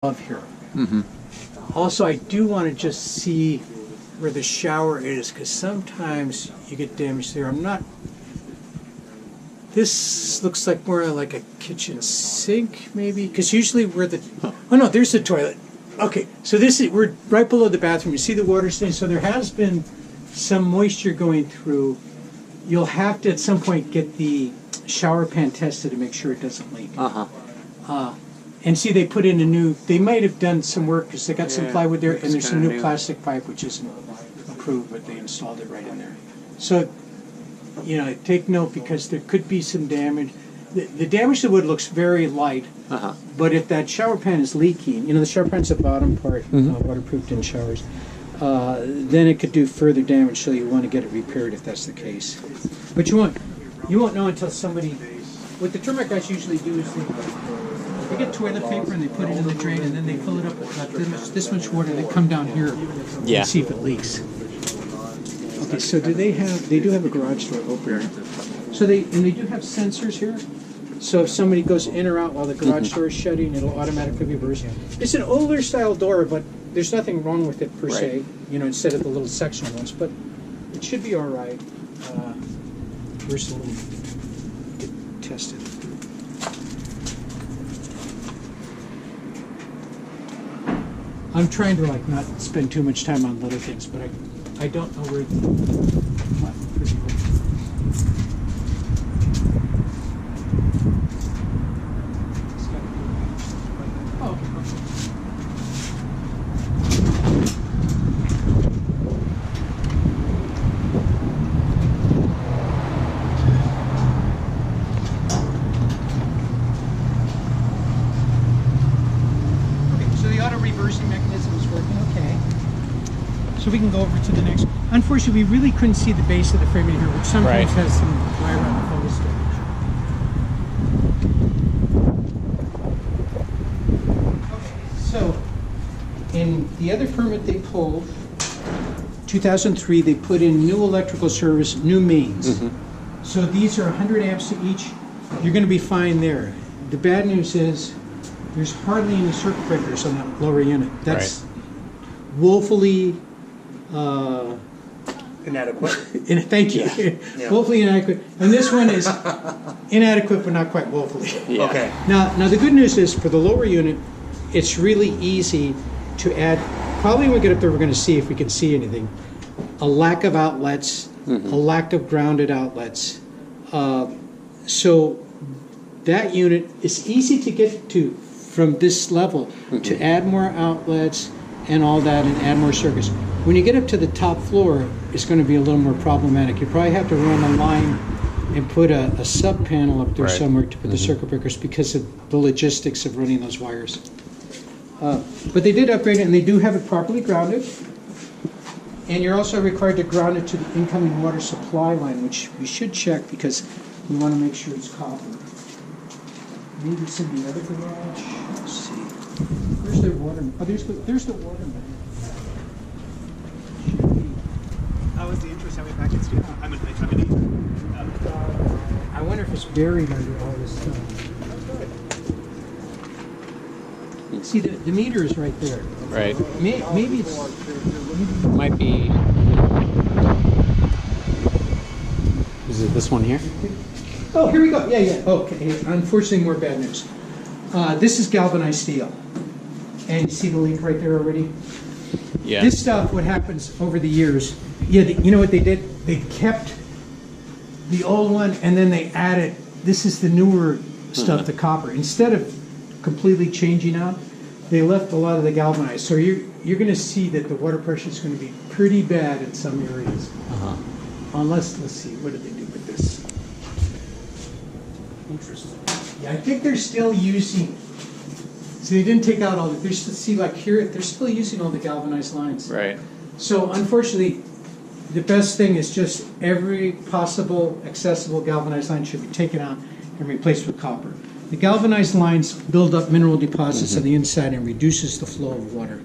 above here. Also, I do want to just see where the shower is, because sometimes you get damage there. This looks like more like a kitchen sink, maybe, because usually where the, oh no, there's the toilet. Okay, so we're right below the bathroom. You see the water stain, so there has been some moisture going through. You'll have to at some point get the shower pan tested to make sure it doesn't leak. And see, they put in they might have done some work because they got some plywood there, and there's some new plastic pipe which isn't approved, but they installed it right in there. So, take note, because there could be some damage. The damage to the wood looks very light, but if that shower pan is leaking, the shower pan's the bottom part, waterproofed in showers, then it could do further damage, so you want to get it repaired if that's the case. But you won't know until somebody, what the termite guys usually do is they get toilet paper and they put it in the drain, and then they fill it up with about this much water. They come down here and see if it leaks. Okay, so they do have a garage door opener. So they do have sensors here. So if somebody goes in or out while the garage door is shutting, it'll automatically reverse. It's an older style door, but there's nothing wrong with it per se, instead of the little sectional ones, but it should be all right. First, we'll get tested. I'm trying to not spend too much time on little things, but I don't know where reversing mechanism is working okay. So we can go over to the next. Unfortunately, we really couldn't see the base of the framing here, which sometimes has some wire on the photo storage. Okay, so in the other permit they pulled, 2003, they put in new electrical service, new mains. So these are 100 amps each. You're going to be fine there. The bad news is there's hardly any circuit breakers on that lower unit. That's woefully inadequate. Thank you. Yeah. Woefully inadequate. And this one is inadequate, but not quite woefully. Yeah. Okay. Now the good news is for the lower unit, it's really easy to add. Probably when we get up there, we're going to see if we can see anything. A lack of outlets, a lack of grounded outlets. So that unit is easy to get to from this level, to add more outlets and all that, and add more circuits. When you get up to the top floor, it's going to be a little more problematic. You probably have to run a line and put a sub panel up there somewhere to put the circuit breakers, because of the logistics of running those wires. But they did upgrade it, and they do have it properly grounded. And you're also required to ground it to the incoming water supply line, which we should check because we want to make sure it's copper. Maybe it's in the other garage. Let's see. Where's their water? Oh, there's the water main. How was the interest? How many packets do you have? I'm an 8. I wonder if it's buried under all this stuff. See, the meter is right there. Right. Maybe it's... Might be... Is it this one here? Oh, here we go. Yeah. Okay. Unfortunately, more bad news. This is galvanized steel. And you see the leak right there already? Yeah. This stuff, what happens over the years, you know what they did? They kept the old one, and then they added, this is the newer stuff, the copper. Instead of completely changing out, they left a lot of the galvanized. So you're going to see that the water pressure is going to be pretty bad in some areas. Unless, let's see, what did they do with this? Interesting. Yeah, I think they're still using. So they didn't take out all the. There's see like here, they're still using all the galvanized lines. Right. So unfortunately, the best thing is just every possible accessible galvanized line should be taken out and replaced with copper. The galvanized lines build up mineral deposits on the inside and reduces the flow of water.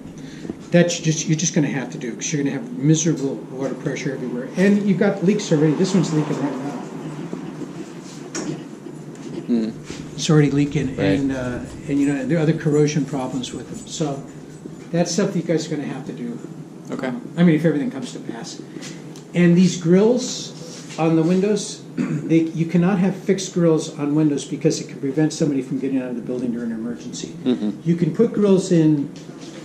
That's you're just going to have to do, because you're going to have miserable water pressure everywhere, and you've got leaks already. This one's leaking right now. it's already leaking, Right. and you know there are other corrosion problems with them. So that's stuff that you guys are going to have to do. Okay. I mean, if everything comes to pass. And these grills on the windows, you cannot have fixed grills on windows because it can prevent somebody from getting out of the building during an emergency. You can put grills in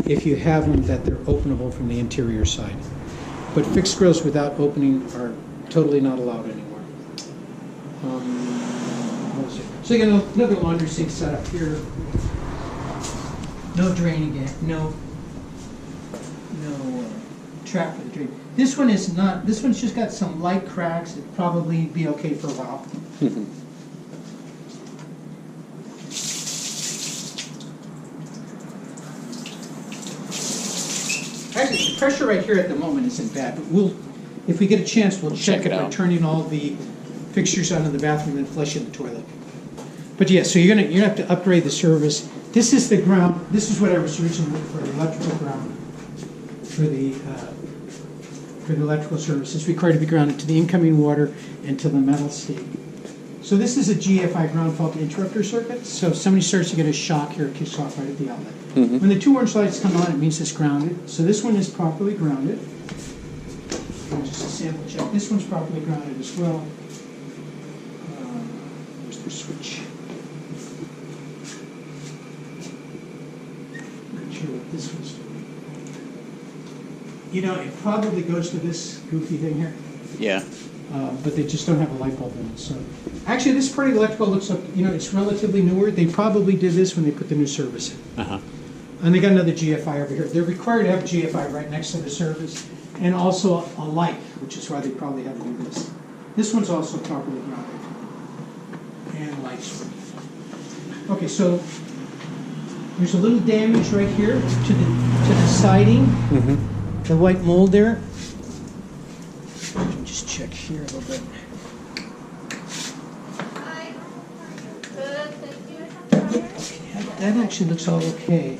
if you have them that they're openable from the interior side. But fixed grills without opening are totally not allowed anymore. What was it? So you got another laundry sink set up here. No drain again. No trap for the drain. This one is not. This one's just got some light cracks. It'd probably be okay for a while. Actually, the pressure right here at the moment isn't bad, but if we get a chance, we'll check check it it by out. turning all the fixtures on in the bathroom and flushing the toilet. But yeah, so you're gonna have to upgrade the service. This is the ground. This is what I was originally looking for, the electrical ground for the electrical service. It's required to be grounded to the incoming water and to the metal stake. So this is a GFI ground fault interrupter circuit. So if somebody starts to get a shock here, it kicks off right at the outlet. When the two orange lights come on, it means it's grounded. So this one is properly grounded. And just a sample check. This one's properly grounded as well. Where's the switch? Not sure what this one's doing. You know, it probably goes to this goofy thing here. Yeah. But they just don't have a light bulb in it. So, actually, this part of the electrical looks like, you know, it's relatively newer. They probably did this when they put the new service in. And they got another GFI over here. They're required to have a GFI right next to the service, and also a light, which is why they probably had to do this. This one's also properly grounded, and lights. Okay, so there's a little damage right here to the siding, the white mold there. Let me just check here a little bit. That actually looks all okay.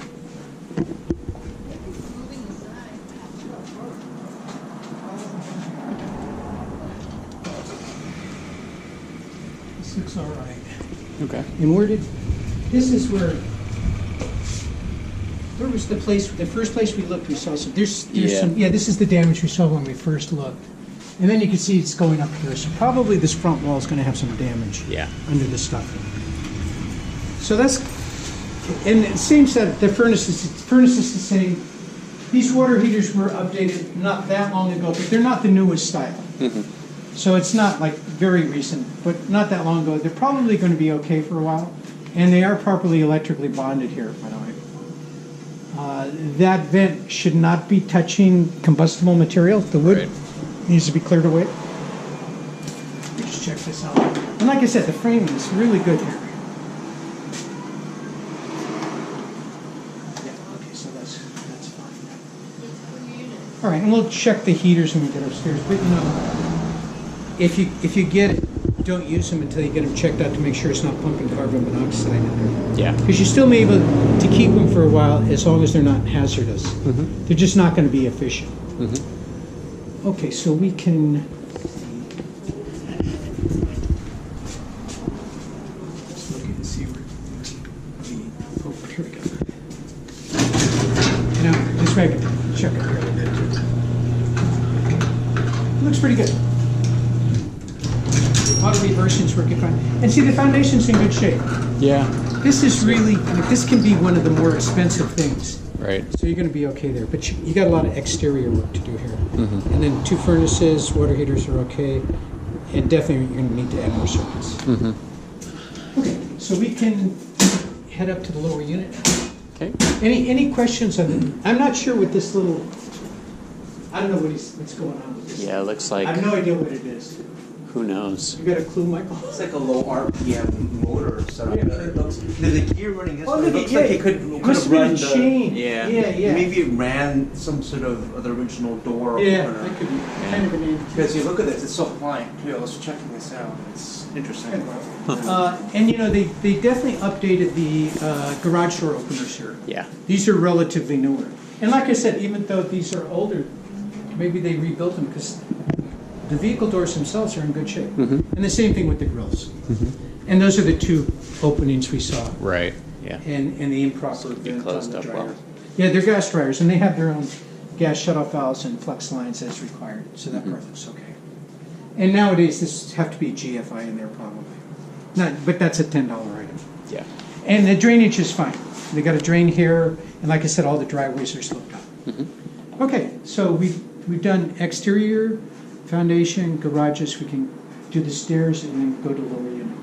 This looks all right. Okay. And this is where was the first place we looked, we saw some, there's some, this is the damage we saw when we first looked. And then you can see it's going up here. So probably this front wall is going to have some damage under the stuff. So that's, and it seems that the furnace is the same. These water heaters were updated not that long ago, but they're not the newest style. So it's not like very recent, but not that long ago. They're probably going to be okay for a while. And they are properly electrically bonded here, by the way. That vent should not be touching combustible material. The wood needs to be cleared away. Let me just check this out. And like I said, the framing is really good here. Yeah, okay, so that's fine. All right, and we'll check the heaters when we get upstairs. But you know, if you get it, don't use them until you get them checked out to make sure it's not pumping carbon monoxide in there. Yeah. Because you still may be able to keep them for a while as long as they're not hazardous. They're just not going to be efficient. Okay, so we can. Let's look and see where the. Oh, here we go. You know, this way I can check it here a little bit. It looks pretty good. Auto reversing's working fine. And see, the foundation's in good shape. Yeah. This is really, this can be one of the more expensive things. Right. So you're going to be okay there. But you got a lot of exterior work to do here. And then 2 furnaces, water heaters are okay. And definitely you're going to need to add more circuits. Okay, so we can head up to the lower unit. Okay. Any questions on it? I'm not sure what this little, I don't know what's going on with this. Yeah, it looks like. I have no idea what it is. Who knows? You got a clue, Michael? It's like a low RPM motor setup. Yeah. It looks, there's a gear running this Oh, way. It look, looks yeah, like it could must have have been run a chain. Yeah. Yeah. Maybe it ran some sort of the original door Yeah, opener. that could be kind of an indication. Because you look at this, it's so pliant. Here, let's checking this out. It's interesting. And you know, they definitely updated the garage door openers here. Yeah. These are relatively newer. And like I said, even though these are older, maybe they rebuilt them because the vehicle doors themselves are in good shape. And the same thing with the grills. And those are the two openings we saw. Right. Yeah. And the improper Be vent on closed the up dryer. well. Yeah, they're gas dryers, and they have their own gas shut-off valves and flex lines as required, so that part looks okay. And nowadays, this have to be GFI in there probably. Not, but that's a $10 item. Yeah. And the drainage is fine. They got a drain here, and like I said, all the driveways are sloped up. Okay, so we've done exterior, foundation, garages. We can do the stairs and then go to lower unit.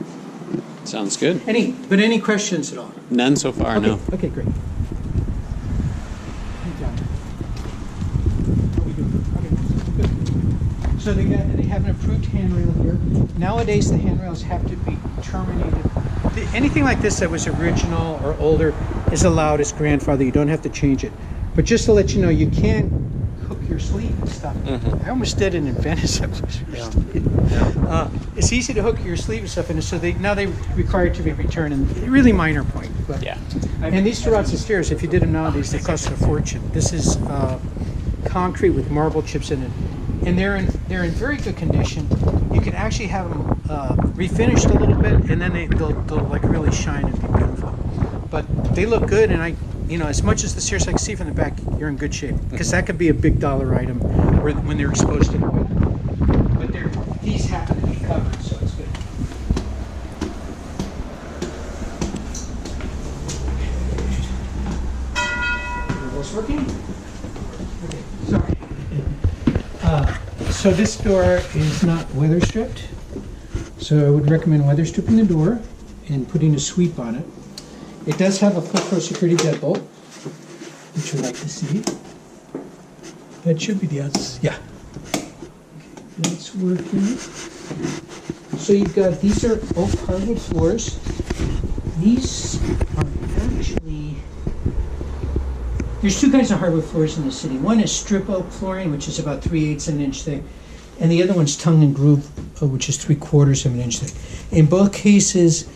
Sounds good. Any questions at all? None so far, Okay, no. okay, great. So they have an approved handrail here. Nowadays, the handrails have to be terminated. Anything like this that was original or older is allowed as grandfather. You don't have to change it. But just to let you know, you can't hook your sleeve and stuff. I almost did it in Venice. It's easy to hook your sleeve and stuff, and so now they require it to be returned. And a really minor point. But, Yeah. And these two rods of stairs, if you did them nowadays, they cost a fortune. This is concrete with marble chips in it, and they're in very good condition. You can actually have them refinished a little bit, and then they'll like really shine and be beautiful. But they look good, and as much as the stairs I can see from the back, you're in good shape, because that could be a big dollar item when they're exposed to the wind. But these happen to be covered, so it's good. Are those working? Okay, sorry. So this door is not weather stripped, so I would recommend weather stripping the door and putting a sweep on it. It does have a full-throw security deadbolt, which you'd like to see. That should be the outside. Yeah. That's working. So you've got, these are oak hardwood floors. These are actually, there's two kinds of hardwood floors in the city. One is strip oak flooring, which is about 3/8 of an inch thick, and the other one's tongue and groove, which is 3/4 of an inch thick. In both cases,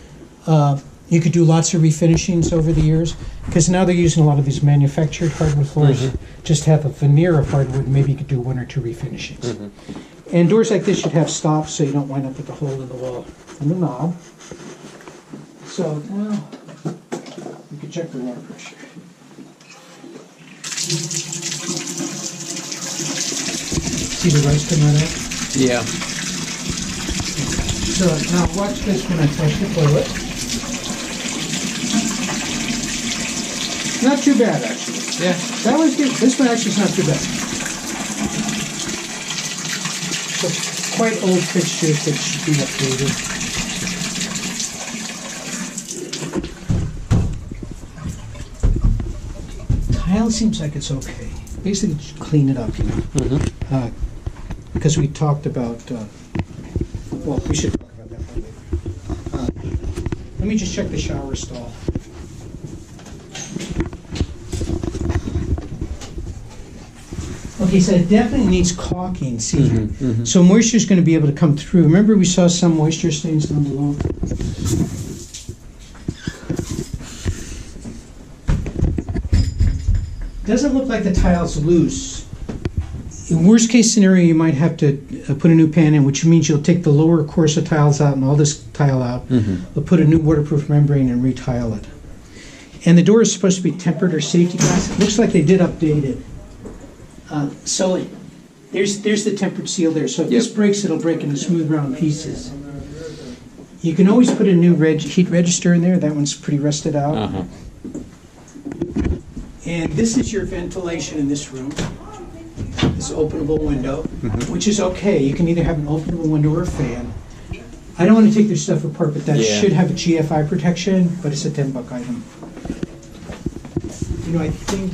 you could do lots of refinishings over the years, because now they're using a lot of these manufactured hardwood floors. Just have a veneer of hardwood, maybe you could do 1 or 2 refinishings. And doors like this should have stops so you don't wind up with the hole in the wall and the knob. So now you can check the water pressure. See the rice coming out? Yeah. So now watch this when I flush the toilet. Not too bad, actually. Yeah, that was good. This one actually is not too bad. So quite old fixtures that should be updated. Tile seems like it's okay. Basically, just clean it up, because we talked about. Well, we should talk about that later. Let me just check the shower stall. Okay, so it definitely needs caulking, see? So moisture is going to be able to come through. Remember we saw some moisture stains down below? Doesn't look like the tile's loose. In worst case scenario, you might have to put a new pan in, which means you'll take the lower course of tiles out and all this tile out. You'll put a new waterproof membrane and retile it. And the door is supposed to be tempered or safety glass. It looks like they did update it. So there's the tempered seal there. So if this breaks, it'll break into smooth round pieces. You can always put a new heat register in there. That one's pretty rusted out. And this is your ventilation in this room. This openable window, which is okay. You can either have an openable window or a fan. I don't want to take their stuff apart, but that should have a GFI protection, but it's a $10 item. I think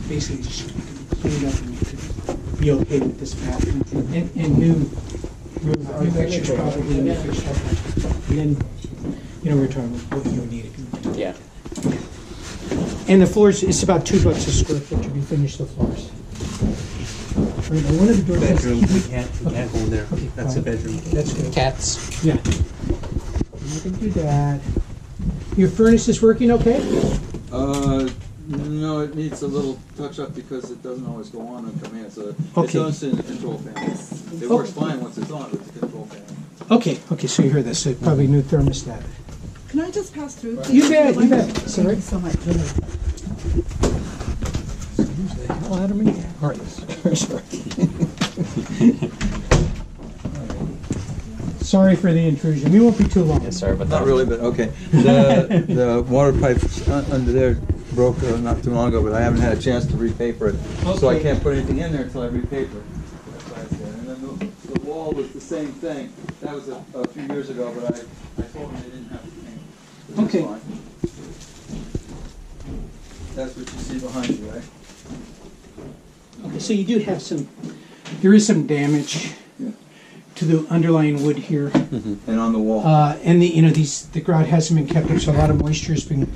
basically just clean it up and you could be okay with this bathroom. And new fixtures probably, new fixtures. And then, we're talking about what you would need. Yeah. And the floors, it's about $2 a square foot to refinish the floors. Right, now one of the doors Bedroom, we can't go in there. Okay, That's fine. a bedroom. That's good. Cats. Yeah. You can do that. Your furnace is working okay? No, it needs a little touch up because it doesn't always go on command. So Okay. it's on in the control panel. It works fine once it's on with the control panel. Okay, so you hear this, so probably new thermostat. Can I just pass through? You bet, you bet. Thank you so much. The hell out of me? All right, sorry. Sorry for the intrusion. We won't be too long. Yeah, sorry about that. Not really, but okay. The water pipe under there broke not too long ago, but I haven't had a chance to repaper it. So I Okay. can't put anything in there until I repaper it. That's why I said. And then the wall was the same thing. That was a few years ago, but I told them they didn't have to paint. But that's Okay. fine. That's what you see behind you, right? Okay, so you do have there is some damage Yeah. to the underlying wood here. And on the wall. And the grout hasn't been kept up, so a lot of moisture has been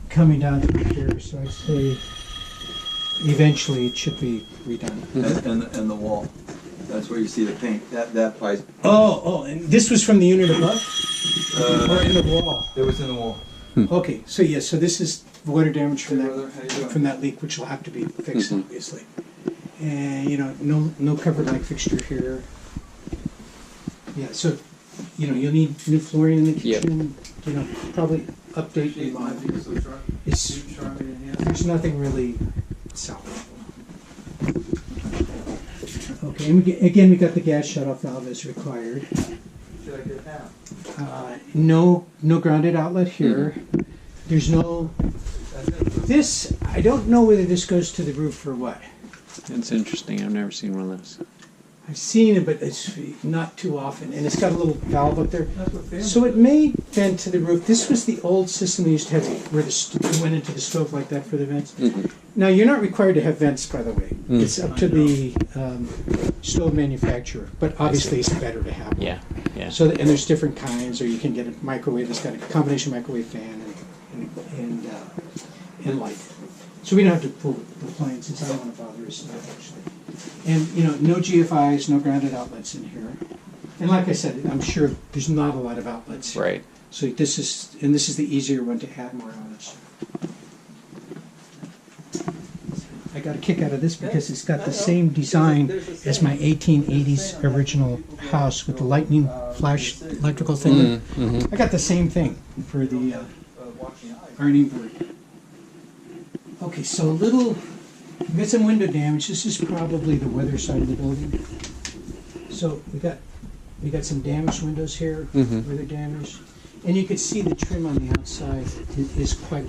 coming down through here. So I'd say eventually it should be redone. And the wall. That's where you see the paint. That pipe. Oh, and this was from the unit above? Or in the wall? It was in the wall. Okay, so yes, so this is water damage Hey, brother, how you doing? from that leak, which will have to be fixed, obviously. And no covered light fixture here. Yeah, so you'll need new flooring in the Yep. kitchen. Probably update your line. It's there's nothing really salvageable. Okay, and we got the gas shutoff valve as required. Should I get half? No grounded outlet here. There's no. That's it. This I don't know whether this goes to the roof or what. It's interesting. I've never seen one of those. I've seen it, but it's not too often, and it's got a little valve up there. That's what fans So it may vent to the roof. This was the old system they used to have, where it went into the stove like that for the vents. Now you're not required to have vents, by the way. It's up to the stove manufacturer, but obviously it's better to have one. Yeah, yeah. So and there's different kinds, or you can get a microwave that's got a combination microwave fan and light. So we don't have to pull the appliances. I don't want to bother us actually. And no GFIs, no grounded outlets in here. And like I said, I'm sure there's not a lot of outlets. Right. So this is the easier one to add more outlets. I got a kick out of this because it's got the same design as my 1880s original house with the lightning flash electrical thing. I got the same thing for the ironing board. Okay, so we got some window damage. This is probably the weather side of the building. So we got some damaged windows here, weather damage, and you can see the trim on the outside is quite